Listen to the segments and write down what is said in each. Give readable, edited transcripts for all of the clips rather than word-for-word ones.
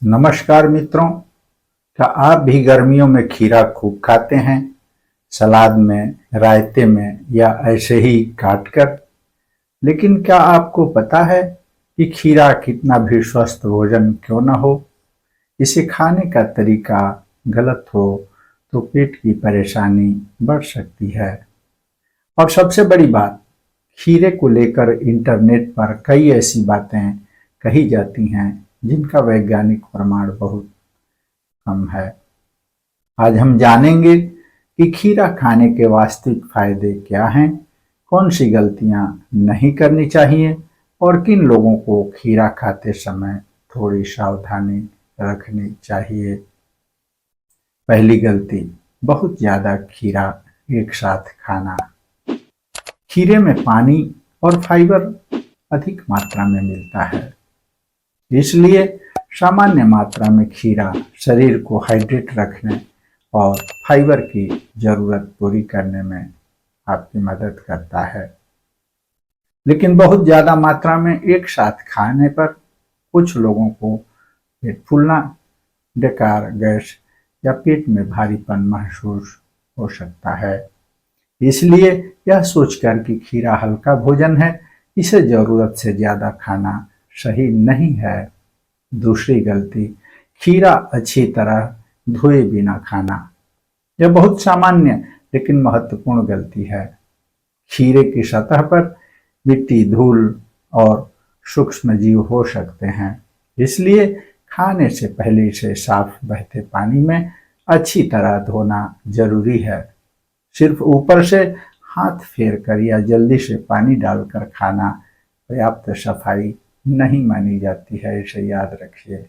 नमस्कार मित्रों। क्या आप भी गर्मियों में खीरा खूब खाते हैं? सलाद में, रायते में या ऐसे ही काटकर? लेकिन क्या आपको पता है कि खीरा कितना भी स्वस्थ भोजन क्यों न हो, इसे खाने का तरीका गलत हो तो पेट की परेशानी बढ़ सकती है। और सबसे बड़ी बात, खीरे को लेकर इंटरनेट पर कई ऐसी बातें कही जाती हैं जिनका वैज्ञानिक प्रमाण बहुत कम है। आज हम जानेंगे कि खीरा खाने के वास्तविक फायदे क्या हैं, कौन सी गलतियां नहीं करनी चाहिए और किन लोगों को खीरा खाते समय थोड़ी सावधानी रखनी चाहिए। पहली गलती, बहुत ज़्यादा खीरा एक साथ खाना। खीरे में पानी और फाइबर अधिक मात्रा में मिलता है, इसलिए सामान्य मात्रा में खीरा शरीर को हाइड्रेट रखने और फाइबर की जरूरत पूरी करने में आपकी मदद करता है। लेकिन बहुत ज़्यादा मात्रा में एक साथ खाने पर कुछ लोगों को पेट फूलना, डकार, गैस या पेट में भारीपन महसूस हो सकता है। इसलिए यह सोचकर कि खीरा हल्का भोजन है, इसे ज़रूरत से ज़्यादा खाना सही नहीं है। दूसरी गलती, खीरा अच्छी तरह धोए बिना खाना। यह बहुत सामान्य लेकिन महत्वपूर्ण गलती है। खीरे की सतह पर मिट्टी, धूल और सूक्ष्म जीव हो सकते हैं, इसलिए खाने से पहले इसे साफ बहते पानी में अच्छी तरह धोना जरूरी है। सिर्फ ऊपर से हाथ फेर कर या जल्दी से पानी डालकर खाना पर्याप्त सफाई नहीं मानी जाती है, इसे याद रखिए।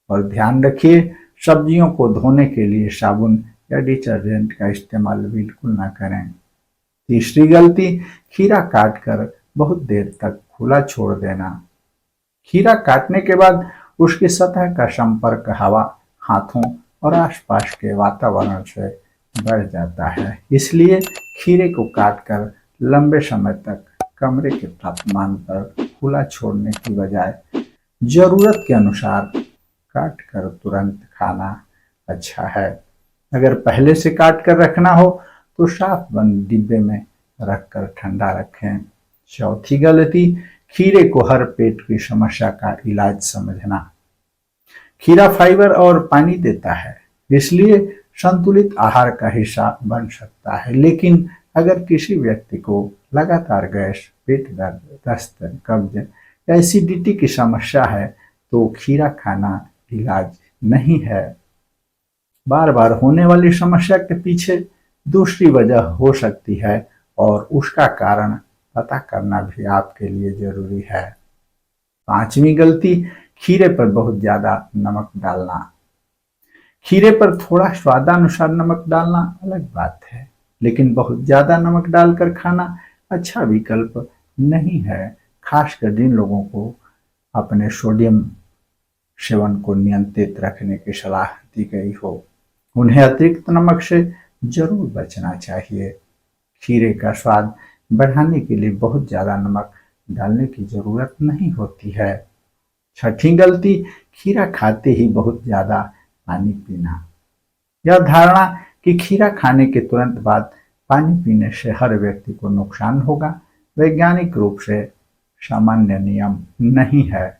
और ध्यान रखिए, सब्जियों को धोने के लिए साबुन या डिटर्जेंट का इस्तेमाल बिल्कुल ना करें। तीसरी गलती, खीरा काटकर बहुत देर तक खुला छोड़ देना। खीरा काटने के बाद उसकी सतह का संपर्क हवा, हाथों और आसपास के वातावरण से बढ़ जाता है, इसलिए खीरे को काटकर लंबे समय तक कमरे के तापमान पर खुला छोड़ने की बजाय जरूरत के अनुसार काट कर तुरंत खाना अच्छा है। अगर पहले से काट कर रखना हो तो साफ बंद डिब्बे में रखकर ठंडा रखें। चौथी गलती, खीरे को हर पेट की समस्या का इलाज समझना। खीरा फाइबर और पानी देता है, इसलिए संतुलित आहार का हिस्सा बन सकता है। लेकिन अगर किसी व्यक्ति को लगातार गैस, पेट दर्द, दस्त, कब्ज या एसिडिटी की समस्या है तो खीरा खाना इलाज नहीं है। बार बार होने वाली समस्या के पीछे दूसरी वजह हो सकती है और उसका कारण पता करना भी आपके लिए जरूरी है। पांचवी गलती, खीरे पर बहुत ज्यादा नमक डालना। खीरे पर थोड़ा स्वादानुसार नमक डालना अलग बात है, लेकिन बहुत ज्यादा नमक डालकर खाना अच्छा विकल्प नहीं है, खासकर जिन लोगों को अपने सोडियम सेवन को नियंत्रित रखने की सलाह दी गई हो। उन्हें अतिरिक्त नमक से जरूर बचना चाहिए। खीरे का स्वाद बढ़ाने के लिए बहुत ज़्यादा नमक डालने की ज़रूरत नहीं होती है। छठी गलती, खीरा खाते ही बहुत ज़्यादा पानी पीना। यह धारणा कि खीरा खाने के तुरंत बाद पानी पीने से हर व्यक्ति को नुकसान होगा, वैज्ञानिक रूप से सामान्य नियम नहीं है।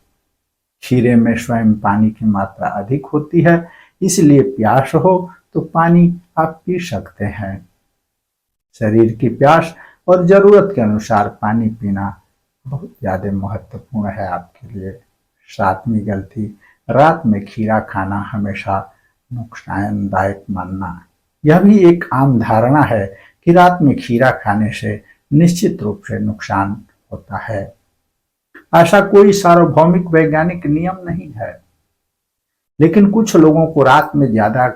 खीरे में स्वयं पानी की मात्रा अधिक होती है, इसलिए प्यास हो तो पानी आप पी सकते हैं। शरीर की प्यास और जरूरत के अनुसार पानी पीना बहुत ज्यादा महत्वपूर्ण है आपके लिए। सातवीं गलती, रात में खीरा खाना हमेशा नुकसानदायक मानना। यह भी एक आम धारणा है कि रात में खीरा खाने से निश्चित रूप से नुकसान होता है। ऐसा कोई सार्वभौमिक वैज्ञानिक नियम नहीं है, लेकिन कुछ लोगों को रात में ज्यादा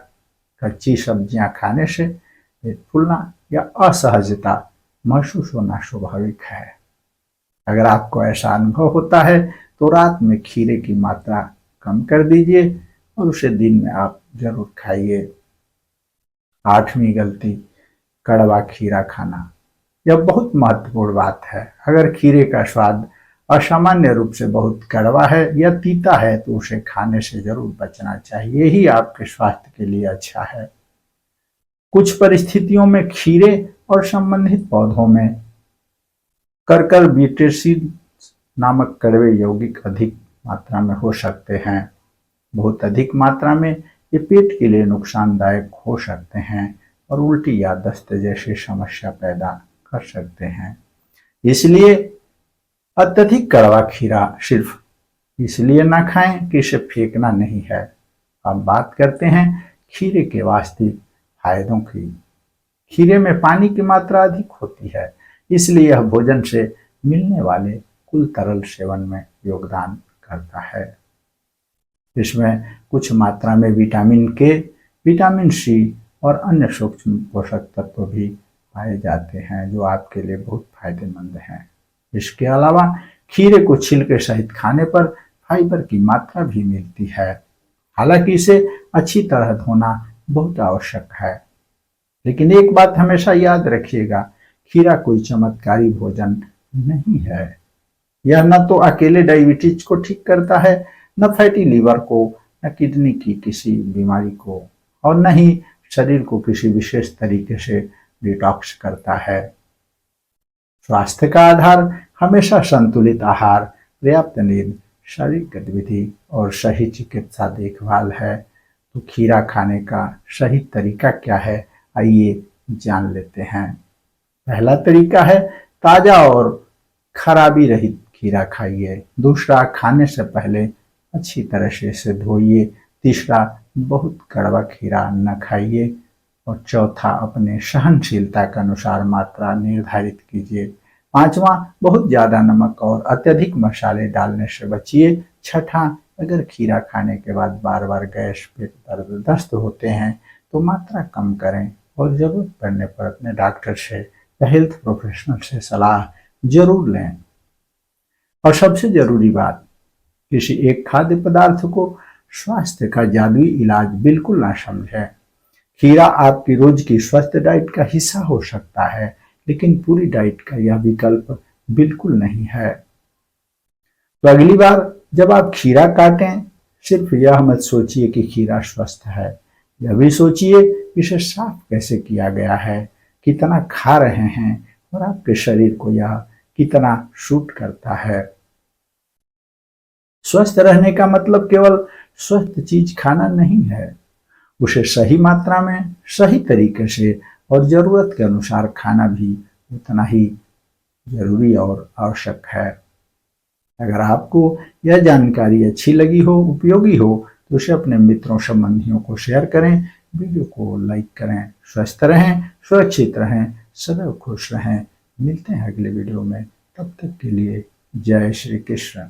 कच्ची सब्जियां खाने से पेट फूलना या असहजता महसूस होना स्वाभाविक है। अगर आपको ऐसा अनुभव होता है तो रात में खीरे की मात्रा कम कर दीजिए और उसे दिन में आप जरूर खाइए। आठवीं गलती, कड़वा खीरा खाना। यह बहुत महत्वपूर्ण बात है। अगर खीरे का स्वाद असामान्य रूप से बहुत कड़वा है या तीता है तो उसे खाने से जरूर बचना चाहिए, यही आपके स्वास्थ्य के लिए अच्छा है। कुछ परिस्थितियों में खीरे और संबंधित पौधों में करकर बीटेसिन नामक कड़वे यौगिक अधिक मात्रा में हो सकते हैं। बहुत अधिक मात्रा में ये पेट के लिए नुकसानदायक हो सकते हैं और उल्टी या दस्त जैसी समस्या पैदा कर सकते हैं। इसलिए अत्यधिक कड़वा खीरा सिर्फ इसलिए ना खाएं कि इसे फेंकना नहीं है। अब बात करते हैं खीरे के वास्तविक फायदों की। खीरे में पानी की मात्रा अधिक होती है, इसलिए यह भोजन से मिलने वाले कुल तरल सेवन में योगदान करता है। इसमें कुछ मात्रा में विटामिन के, विटामिन सी और अन्य सूक्ष्म पोषक तत्व भी पाए जाते हैं जो आपके लिए बहुत फायदेमंद हैं। इसके अलावा खीरे को छिलके सहित खाने पर फाइबर की मात्रा भी मिलती है। हालांकि इसे अच्छी तरह धोना बहुत आवश्यक है, लेकिन एक बात हमेशा याद रखिएगा, खीरा कोई चमत्कारी भोजन नहीं है। यह न तो अकेले डायबिटीज को ठीक करता है, न फैटी लीवर को, न किडनी की किसी बीमारी को, और न ही शरीर को किसी विशेष तरीके से डिटॉक्स करता है। स्वास्थ्य का आधार हमेशा संतुलित आहार, पर्याप्त नींद, शारीरिक गतिविधि और सही चिकित्सा देखभाल है। तो खीरा खाने का सही तरीका क्या है, आइए जान लेते हैं। पहला तरीका है ताजा और खराबी रहित खीरा खाइए। दूसरा, खाने से पहले अच्छी तरह से इसे धोइए। तीसरा, बहुत कड़वा खीरा न खाइए। और चौथा, अपने सहनशीलता के अनुसार मात्रा निर्धारित कीजिए। पांचवा, बहुत ज्यादा नमक और अत्यधिक मसाले डालने से बचिए। छठा, अगर खीरा खाने के बाद बार बार गैस, पेट दर्द, दस्त होते हैं तो मात्रा कम करें और जरूरत पड़ने पर अपने डॉक्टर से या हेल्थ प्रोफेशनल से सलाह जरूर लें। और सबसे जरूरी बात, किसी एक खाद्य पदार्थ को स्वास्थ्य का जादुई इलाज बिल्कुल ना समझें। खीरा आपकी रोज की स्वस्थ डाइट का हिस्सा हो सकता है, लेकिन पूरी डाइट का यह विकल्प बिल्कुल नहीं है। तो अगली बार जब आप खीरा काटें, सिर्फ यह मत सोचिए कि खीरा स्वस्थ है, यह भी सोचिए इसे साफ कैसे किया गया है, कितना खा रहे हैं और आपके शरीर को यह कितना सूट करता है। स्वस्थ रहने का मतलब केवल स्वस्थ चीज खाना नहीं है, उसे सही मात्रा में, सही तरीके से और जरूरत के अनुसार खाना भी उतना ही जरूरी और आवश्यक है। अगर आपको यह जानकारी अच्छी लगी हो, उपयोगी हो, तो उसे अपने मित्रों संबंधियों को शेयर करें, वीडियो को लाइक करें। स्वस्थ रहें, सुरक्षित रहें, सदैव खुश रहें। मिलते हैं अगले वीडियो में, तब तक के लिए जय श्री कृष्ण।